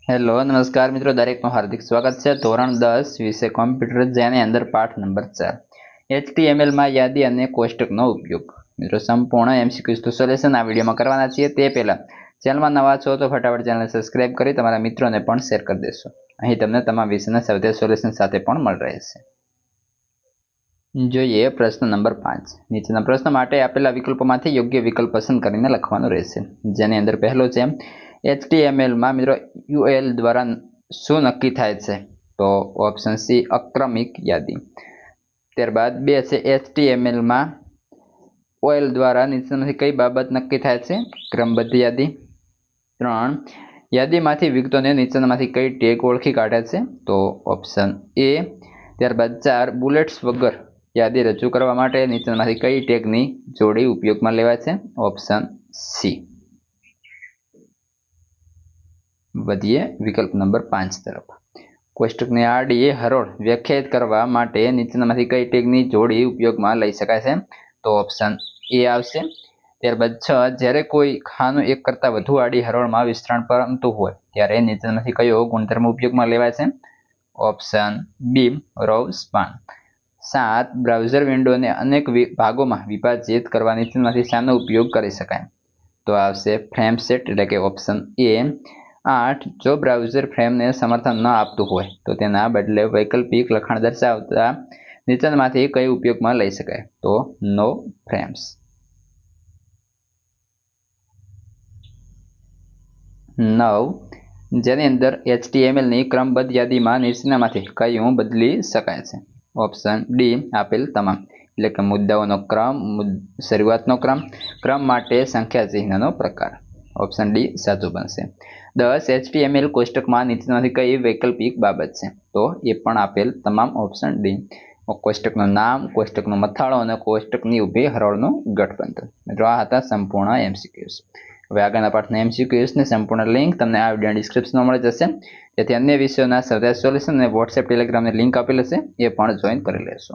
Hello નમસ્કાર મિત્રો, દરેકનું હાર્દિક સ્વાગત છે. ધોરણ 10 વિષય કોમ્પ્યુટર જેની અંદર પાઠ નંબર 4 HTMLમાં યાદી અને કોષ્ટકનો ઉપયોગ. મિત્રો સંપૂર્ણ MCQ સોલ્યુશન આ વિડીયોમાં કરવાના છીએ. તે પહેલાં ચેનલમાં નવા છો તો ફટાફટ ચેનલને સબસ્ક્રાઇબ કરી તમારા મિત્રોને પણ શેર કરી દેશો. અહીં તમને તમામ વિષયના સૌથી સોલ્યુશન સાથે પણ મળી રહેશે. જોઈએ પ્રશ્ન નંબર 5. નીચેના પ્રશ્ન માટે આપેલા વિકલ્પોમાંથી યોગ્ય વિકલ્પ પસંદ કરીને લખવાનું રહેશે. જેની અંદર પહેલો છે HTMLમાં મિત્રો UL દ્વારા શું નક્કી થાય છે? તો ઓપ્શન સી અક્રમિક યાદી. ત્યારબાદ 2 છે HTMLમાં OL દ્વારા નીચેનામાંથી કઈ બાબત નક્કી થાય છે? ક્રમબદ્ધ યાદી. 3 યાદીમાંથી વિગતોને નીચેનામાંથી કઈ ટેગ ઓળખી કાઢે છે? તો ઓપ્શન એ. ત્યારબાદ 4 બુલેટ્સ વગર યાદી રજૂ કરવા માટે નીચેનામાંથી કઈ ટેગની જોડી ઉપયોગમાં લેવાય છે? Option C. વધીએ વિકલ્પ નંબર 5 તરફ. કોષ્ટકની આડી હરોળ વ્યાખ્યાયિત કરવા માટે નીચેનામાંથી કઈ ટેગની જોડી ઉપયોગમાં લઈ શકાય છે? તો ઓપ્શન એ આવશે. ત્યારબાદ 6 જ્યારે કોઈ ખાનું એક કરતાં વધુ આડી હરોળમાં વિસ્તરણ પામતું હોય ત્યારે નીચેનામાંથી કયો ગુણધર્મ ઉપયોગમાં લેવાય છે? Option B row span. 7 browser વિન્ડોને અનેક ભાગોમાં વિભાજિત કરવા નીચેનામાંથી શાનો ઉપયોગ કરી શકાય? તો આવશે ફ્રેમ સેટ, એટલે કે ઓપ્શન એ. 8 જો બ્રાઉઝર ફ્રેમને સમર્થન ન આપતું હોય તો તેના બદલે વૈકલ્પિક લખાણ દર્શાવતા નીચેનામાંથી કઈ ઉપયોગમાં લઈ શકાય? તો નો ફ્રેમ્સ. 9 જેની અંદર HTMLની ક્રમબદ્ધ યાદીમાં નીચેનામાંથી કયું બદલી શકાય છે? ઓપ્શન ડી આપેલ તમામ, એટલે કે મુદ્દાઓનો ક્રમ, શરૂઆતનો ક્રમ, ક્રમ માટે સંખ્યા ચિહ્નનો પ્રકાર. ઓપ્શન ડી સાચું બનશે. 10 HTML કોષ્ટકમાં નીચેનામાંથી કઈ વૈકલ્પિક બાબત છે? તો એ પણ આપેલ તમામ, ઓપ્શન ડી. કોષ્ટકનું નામ, કોષ્ટકનો મથાળો અને કોષ્ટકની ઊભી હરોળનું ગઠબંધન. મિત્રો આ હતા સંપૂર્ણ MCQs. હવે આગળના પાઠના MCQsની સંપૂર્ણ લિંક તમને આ વિડીયો ડિસ્ક્રિપ્શનમાં મળી જશે. જેથી અન્ય વિષયોના સૌથી સોલ્યુશન અને WhatsApp ટેલિગ્રામની લિંક આપેલ હશે, એ પણ જોઈન કરી લેશો.